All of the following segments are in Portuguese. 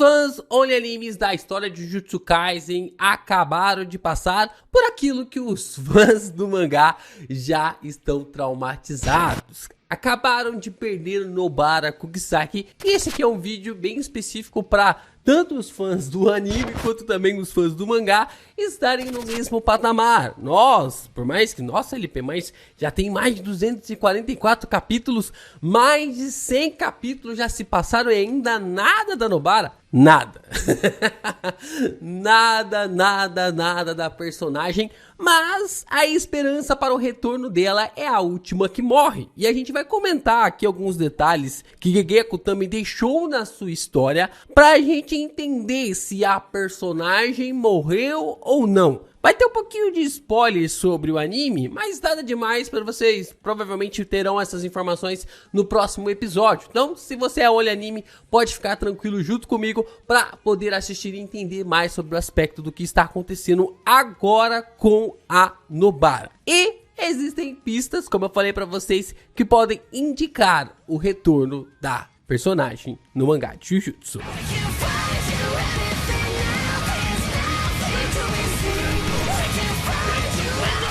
fãs Only Animes da história de Jujutsu Kaisen acabaram de passar por aquilo que os fãs do mangá já estão traumatizados. Acabaram de perder Nobara Kugisaki, e esse aqui é um vídeo bem específico para tanto os fãs do anime quanto também os fãs do mangá estarem no mesmo patamar. Por mais que, nossa LP, mas já tem mais de 244 capítulos, mais de 100 capítulos já se passaram e ainda nada da Nobara. Nada. nada da personagem, mas a esperança para o retorno dela é a última que morre. E a gente vai comentar aqui alguns detalhes que Gege Akutami deixou na sua história pra gente entender se a personagem morreu ou não. Vai ter um pouquinho de spoiler sobre o anime, mas nada demais para vocês. Provavelmente terão essas informações no próximo episódio. Então, se você é Only Anime, pode ficar tranquilo junto comigo para poder assistir e entender mais sobre o aspecto do que está acontecendo agora com a Nobara. E existem pistas, como eu falei para vocês, que podem indicar o retorno da personagem no mangá de Jujutsu.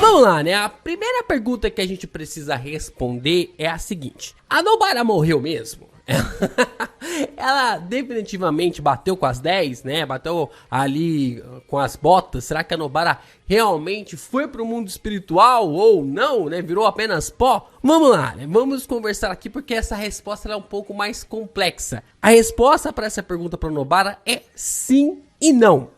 Vamos lá, né? A primeira pergunta que a gente precisa responder é a seguinte: a Nobara morreu mesmo? Ela definitivamente bateu com as 10, né? Bateu ali com as botas. Será que a Nobara realmente foi pro mundo espiritual ou não, né? Virou apenas pó? Vamos lá, né? Vamos conversar aqui porque essa resposta é um pouco mais complexa. A resposta para essa pergunta para Nobara é sim e não.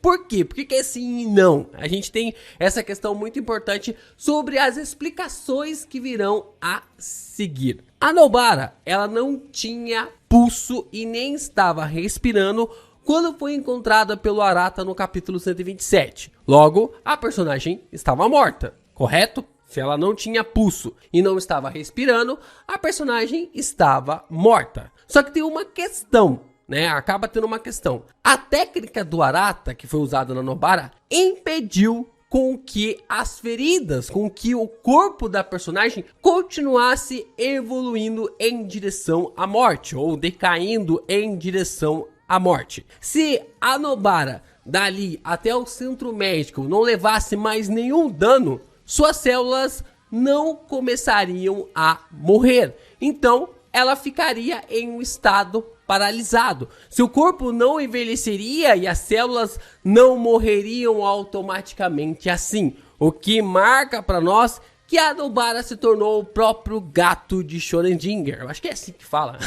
Por quê? Por que é sim e não? A gente tem essa questão muito importante sobre as explicações que virão a seguir. A Nobara, ela não tinha pulso e nem estava respirando quando foi encontrada pelo Arata no capítulo 127. Logo, a personagem estava morta, correto? Se ela não tinha pulso e não estava respirando, a personagem estava morta. Só que tem uma questão. Acaba tendo uma questão. A técnica do Arata, que foi usada na Nobara, impediu com que as feridas, com que o corpo da personagem continuasse evoluindo em direção à morte, ou decaindo em direção à morte. Se a Nobara, dali até o centro médico, não levasse mais nenhum dano, suas células não começariam a morrer. Então, ela ficaria em um estado paralisado. Seu corpo não envelheceria e as células não morreriam automaticamente assim. O que marca para nós que a Nobara se tornou o próprio gato de Schrödinger. Eu acho que é assim que fala.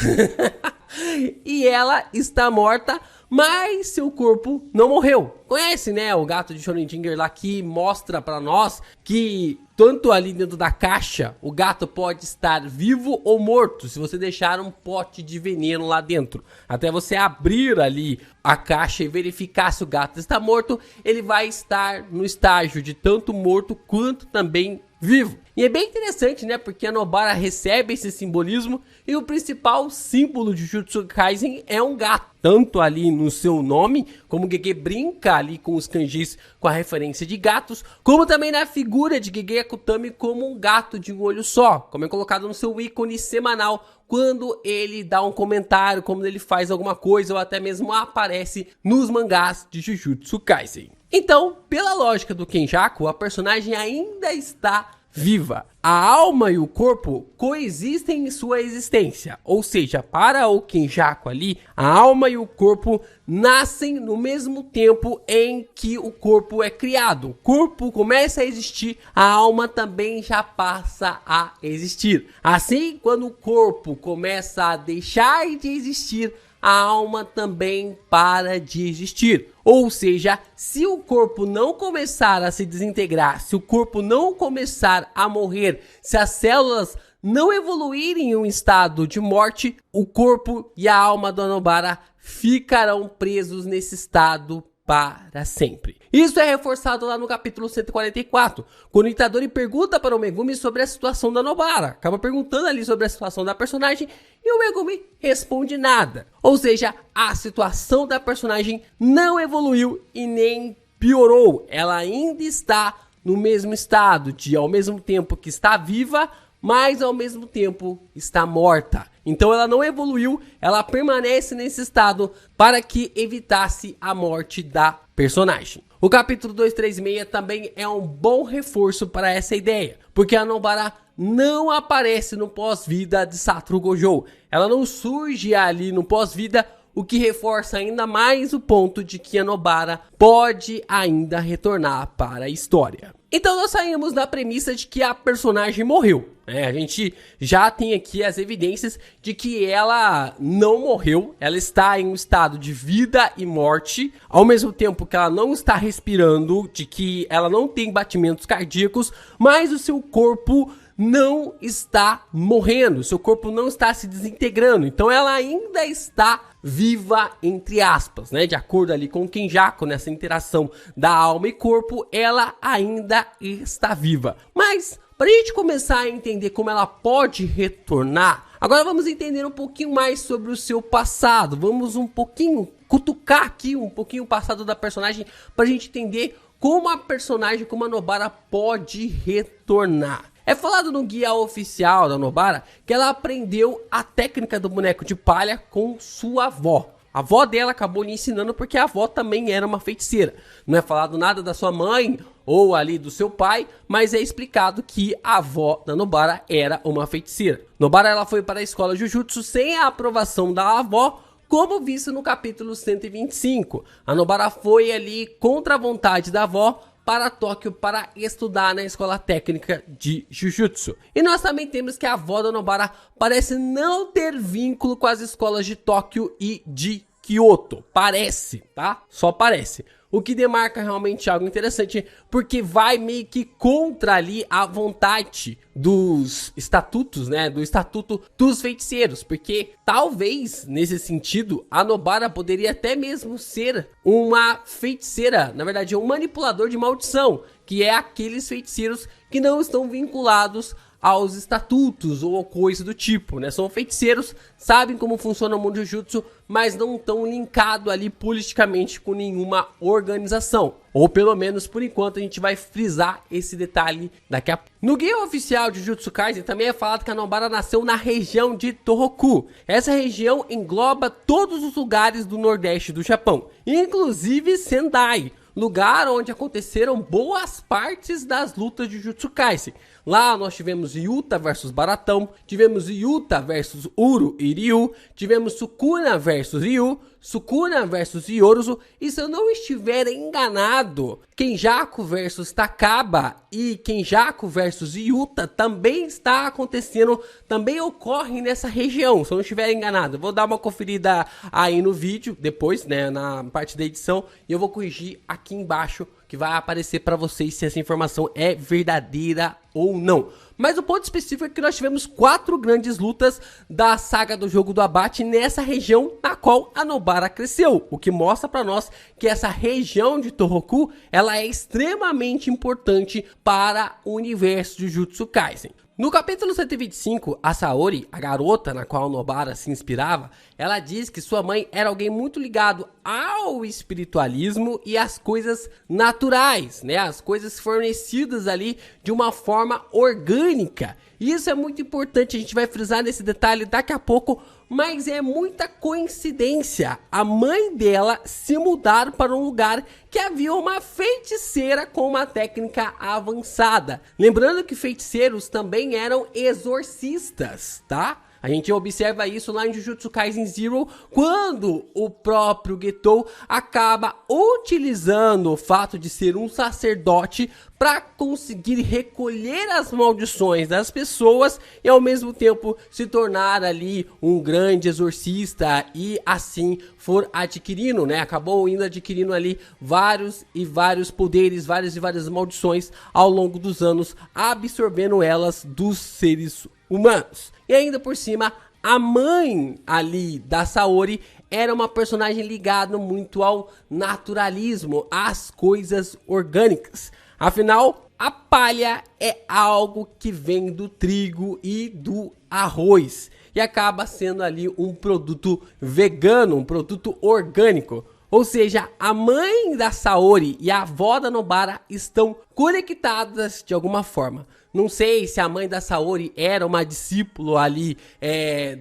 E ela está morta, mas seu corpo não morreu. Conhece, né, o gato de Schrödinger lá, que mostra para nós que tanto ali dentro da caixa, o gato pode estar vivo ou morto, se você deixar um pote de veneno lá dentro. Até você abrir ali a caixa e verificar se o gato está morto, ele vai estar no estágio de tanto morto quanto também vivo. E é bem interessante, né, porque a Nobara recebe esse simbolismo e o principal símbolo de Jujutsu Kaisen é um gato. Tanto ali no seu nome, como Gege brinca ali com os kanjis com a referência de gatos, como também na figura de Gege Akutami como um gato de um olho só, como é colocado no seu ícone semanal, quando ele dá um comentário, quando ele faz alguma coisa ou até mesmo aparece nos mangás de Jujutsu Kaisen. Então, pela lógica do Kenjaku, a personagem ainda está viva. A alma e o corpo coexistem em sua existência, ou seja, para o Kenjaku ali, a alma e o corpo nascem no mesmo tempo em que o corpo é criado. O corpo começa a existir, a alma também já passa a existir. Assim, quando o corpo começa a deixar de existir, a alma também para de existir. Ou seja, se o corpo não começar a se desintegrar, se o corpo não começar a morrer, se as células não evoluírem em um estado de morte, o corpo e a alma da Nobara ficarão presos nesse estado para sempre. Isso é reforçado lá no capítulo 144, quando o Itadori pergunta para o Megumi sobre a situação da Nobara. Acaba perguntando ali sobre a situação da personagem e o Megumi responde nada. Ou seja, a situação da personagem não evoluiu e nem piorou. Ela ainda está no mesmo estado de, ao mesmo tempo que está viva, mas ao mesmo tempo está morta. Então ela não evoluiu, ela permanece nesse estado para que evitasse a morte da personagem. O capítulo 236 também é um bom reforço para essa ideia, porque a Nobara não aparece no pós-vida de Satoru Gojo. Ela não surge ali no pós-vida, o que reforça ainda mais o ponto de que a Nobara pode ainda retornar para a história. Então nós saímos da premissa de que a personagem morreu. A gente já tem aqui as evidências de que ela não morreu. Ela está em um estado de vida e morte, ao mesmo tempo que ela não está respirando, de que ela não tem batimentos cardíacos, mas o seu corpo não está morrendo, seu corpo não está se desintegrando, então ela ainda está viva, entre aspas, né? De acordo ali com o Kenjaku, nessa interação da alma e corpo, ela ainda está viva. Mas, para a gente começar a entender como ela pode retornar, agora vamos entender um pouquinho mais sobre o seu passado, vamos um pouquinho cutucar aqui um pouquinho o passado da personagem, para a gente entender como a personagem, como a Nobara pode retornar. É falado no guia oficial da Nobara que ela aprendeu a técnica do boneco de palha com sua avó. A avó dela acabou lhe ensinando porque a avó também era uma feiticeira. Não é falado nada da sua mãe ou ali do seu pai, mas é explicado que a avó da Nobara era uma feiticeira. Nobara ela foi para a escola Jujutsu sem a aprovação da avó, como visto no capítulo 125. A Nobara foi ali contra a vontade da avó para Tóquio para estudar na escola técnica de Jujutsu. E nós também temos que a avó da Nobara parece não ter vínculo com as escolas de Tóquio e de Kyoto. Parece, tá? Só parece. O que demarca realmente algo interessante, porque vai meio que contra ali a vontade dos estatutos, né? Do estatuto dos feiticeiros, porque talvez, nesse sentido, a Nobara poderia até mesmo ser uma feiticeira, na verdade, um manipulador de maldição, que é aqueles feiticeiros que não estão vinculados aos estatutos ou coisa do tipo, né? São feiticeiros, sabem como funciona o mundo de Jujutsu, mas não estão linkados ali politicamente com nenhuma organização. Ou pelo menos, por enquanto, a gente vai frisar esse detalhe daqui a pouco. No guia oficial de Jujutsu Kaisen também é falado que a Nobara nasceu na região de Tohoku. Essa região engloba todos os lugares do nordeste do Japão, inclusive Sendai, lugar onde aconteceram boas partes das lutas de Jujutsu Kaisen. Lá nós tivemos Yuta versus Baratão, tivemos Yuta versus Uru e Ryu, tivemos Sukuna versus Ryu, Sukuna versus Yoruzu, e se eu não estiver enganado, Kenjaku versus Takaba e Kenjaku versus Yuta também está acontecendo, também ocorre nessa região, se eu não estiver enganado. Eu vou dar uma conferida aí no vídeo, depois, né, na parte da edição, e eu vou corrigir aqui embaixo, que vai aparecer para vocês se essa informação é verdadeira ou não. Mas o ponto específico é que nós tivemos 4 grandes lutas da saga do jogo do abate nessa região na qual a Nobara cresceu, o que mostra para nós que essa região de Tohoku ela é extremamente importante para o universo de Jujutsu Kaisen. No capítulo 125, a Saori, a garota na qual Nobara se inspirava, ela diz que sua mãe era alguém muito ligado ao espiritualismo e às coisas naturais, né? As coisas fornecidas ali de uma forma orgânica. Isso é muito importante, a gente vai frisar nesse detalhe daqui a pouco, mas é muita coincidência a mãe dela se mudar para um lugar que havia uma feiticeira com uma técnica avançada. Lembrando que feiticeiros também eram exorcistas, tá? A gente observa isso lá em Jujutsu Kaisen Zero, quando o próprio Getou acaba utilizando o fato de ser um sacerdote para conseguir recolher as maldições das pessoas e ao mesmo tempo se tornar ali um grande exorcista e assim for adquirindo, né? Acabou indo adquirindo ali vários e vários poderes, várias e várias maldições ao longo dos anos, absorvendo elas dos seres humanos. E ainda por cima, a mãe ali da Saori era uma personagem ligada muito ao naturalismo, às coisas orgânicas. Afinal, a palha é algo que vem do trigo e do arroz e acaba sendo ali um produto vegano, um produto orgânico. Ou seja, a mãe da Saori e a avó da Nobara estão conectadas de alguma forma. Não sei se a mãe da Saori era uma discípula ali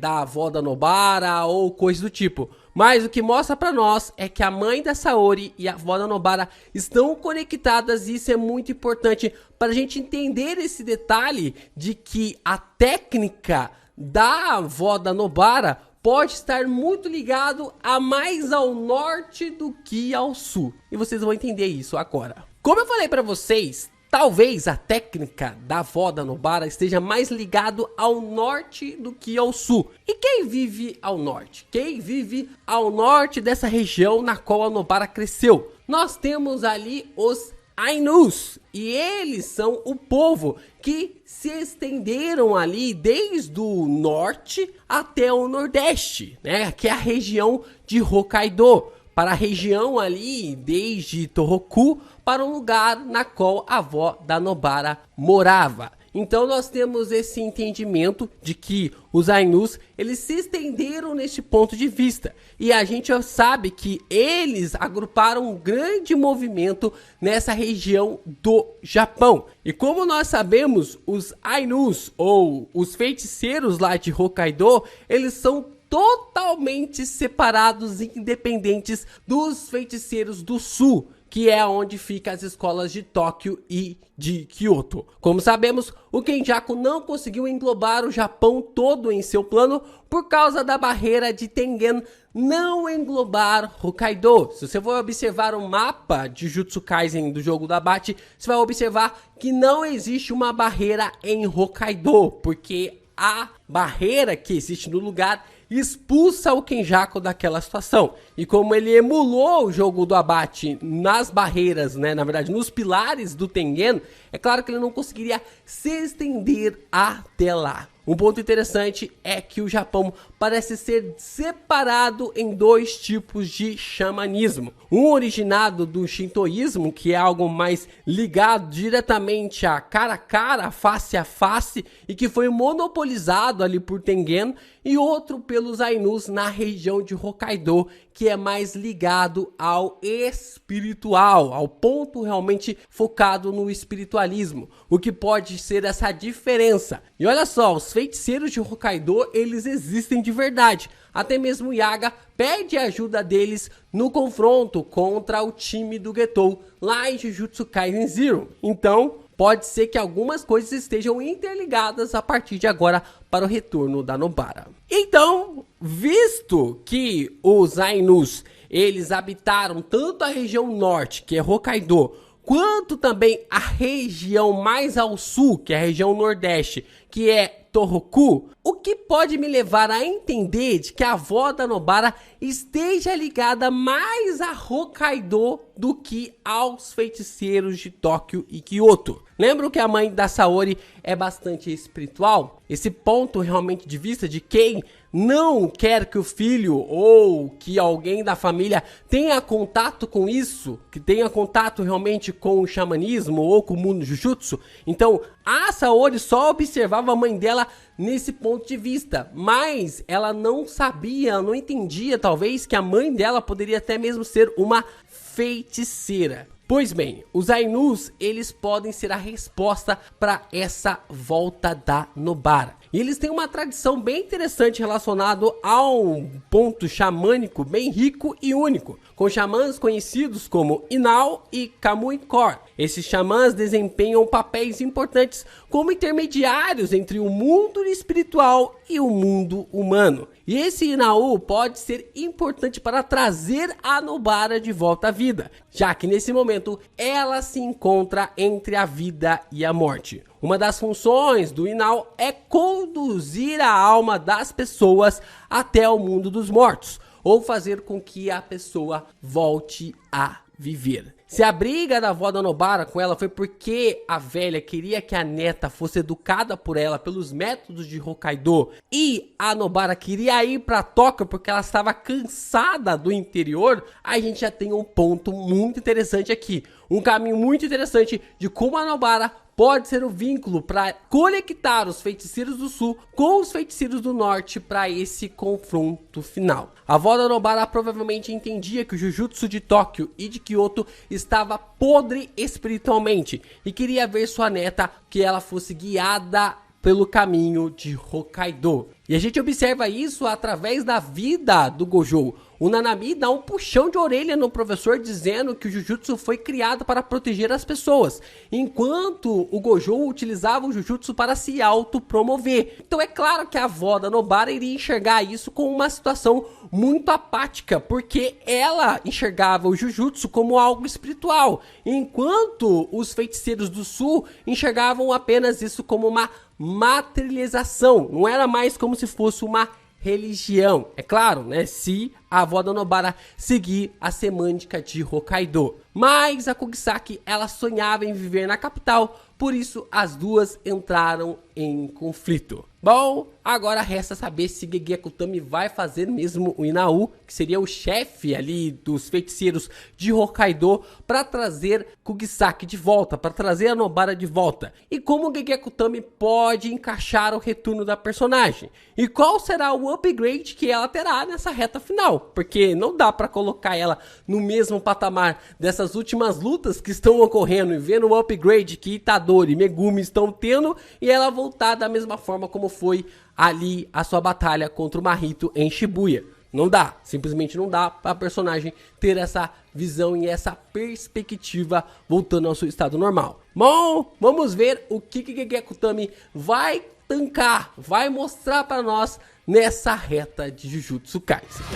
da avó da Nobara ou coisa do tipo. Mas o que mostra pra nós é que a mãe da Saori e a avó da Nobara estão conectadas e isso é muito importante para a gente entender esse detalhe de que a técnica da avó da Nobara pode estar muito ligado a mais ao norte do que ao sul. E vocês vão entender isso agora. Como eu falei pra vocês, talvez a técnica da avó da Nobara esteja mais ligado ao norte do que ao sul. E quem vive ao norte? Quem vive ao norte dessa região na qual a Nobara cresceu? Nós temos ali os Ainus, e eles são o povo que se estenderam ali desde o norte até o nordeste, né? Que é a região de Hokkaido, para a região ali desde Tohoku para o lugar na qual a avó da Nobara morava. Então nós temos esse entendimento de que os Ainus, eles se estenderam nesse ponto de vista. E a gente já sabe que eles agruparam um grande movimento nessa região do Japão. E como nós sabemos, os Ainus, ou os feiticeiros lá de Hokkaido, eles são totalmente separados e independentes dos feiticeiros do sul, que é onde ficam as escolas de Tóquio e de Kyoto. Como sabemos, o Kenjaku não conseguiu englobar o Japão todo em seu plano por causa da barreira de Tengen não englobar Hokkaido. Se você for observar o mapa de Jujutsu Kaisen do jogo do abate, você vai observar que não existe uma barreira em Hokkaido, porque a barreira que existe no lugar expulsa o Kenjaku daquela situação. E como ele emulou o jogo do abate nas barreiras, né, na verdade nos pilares do Tengen, é claro que ele não conseguiria se estender até lá. Um ponto interessante é que o Japão parece ser separado em dois tipos de xamanismo. Um originado do shintoísmo, que é algo mais ligado diretamente a cara, face a face, e que foi monopolizado ali por Tengen, e outro pelos Ainus na região de Hokkaido, que é mais ligado ao espiritual, ao ponto realmente focado no espiritualismo, o que pode ser essa diferença. E olha só, os feiticeiros de Hokkaido, eles existem de verdade. Até mesmo Yaga pede ajuda deles no confronto contra o time do Getou lá em Jujutsu Kaisen Zero. Então, pode ser que algumas coisas estejam interligadas a partir de agora para o retorno da Nobara. Então, visto que os Ainus, eles habitaram tanto a região norte, que é Hokkaido, quanto também a região mais ao sul, que é a região nordeste, que é Tohoku, o que pode me levar a entender de que a avó da Nobara esteja ligada mais a Hokkaido do que aos feiticeiros de Tóquio e Kyoto. Lembram que a mãe da Saori é bastante espiritual? Esse ponto realmente de vista de quem não quer que o filho ou que alguém da família tenha contato com isso, que tenha contato realmente com o xamanismo ou com o mundo Jujutsu. Então, a Saori só observava a mãe dela nesse ponto de vista, mas ela não sabia, não entendia talvez que a mãe dela poderia até mesmo ser uma feiticeira. Pois bem, os Ainus, eles podem ser a resposta para essa volta da Nobara. E eles têm uma tradição bem interessante relacionada a um ponto xamânico bem rico e único, com xamãs conhecidos como Inao e Kamui-Kor. Esses xamãs desempenham papéis importantes como intermediários entre o mundo espiritual e o mundo humano. E esse Inao pode ser importante para trazer a Nobara de volta à vida, já que nesse momento ela se encontra entre a vida e a morte. Uma das funções do Inao é conduzir a alma das pessoas até o mundo dos mortos, ou fazer com que a pessoa volte a viver. Se a briga da avó da Nobara com ela foi porque a velha queria que a neta fosse educada por ela pelos métodos de Hokkaido e a Nobara queria ir para Tóquio porque ela estava cansada do interior, a gente já tem um ponto muito interessante aqui. Um caminho muito interessante de como a Nobara pode ser o vínculo para conectar os feiticeiros do sul com os feiticeiros do norte para esse confronto final. A avó da Nobara provavelmente entendia que o Jujutsu de Tóquio e de Kyoto estava podre espiritualmente e queria ver sua neta que ela fosse guiada pelo caminho de Hokkaido. E a gente observa isso através da vida do Gojo. O Nanami dá um puxão de orelha no professor dizendo que o Jujutsu foi criado para proteger as pessoas, enquanto o Gojo utilizava o Jujutsu para se autopromover. Então é claro que a avó da Nobara iria enxergar isso como uma situação muito apática, porque ela enxergava o Jujutsu como algo espiritual, enquanto os feiticeiros do sul enxergavam apenas isso como uma materialização, não era mais como se fosse uma religião. É claro, né, se a avó da Nobara seguir a semântica de Hokkaido. Mas a Kugisaki, ela sonhava em viver na capital, por isso as duas entraram em conflito. Bom, agora resta saber se Gege Akutami vai fazer mesmo o Inau, que seria o chefe ali dos feiticeiros de Hokkaido, para trazer Kugisaki de volta, para trazer a Nobara de volta. E como Gege Akutami pode encaixar o retorno da personagem? E qual será o upgrade que ela terá nessa reta final? Porque não dá para colocar ela no mesmo patamar dessas últimas lutas que estão ocorrendo e vendo o upgrade que Itadori e Megumi estão tendo e ela voltar da mesma forma como foi ali a sua batalha contra o Mahito em Shibuya. Não dá, simplesmente não dá para a personagem ter essa visão e essa perspectiva voltando ao seu estado normal. Bom, vamos ver o que Gege Akutami vai tancar, vai mostrar para nós nessa reta de Jujutsu Kaisen.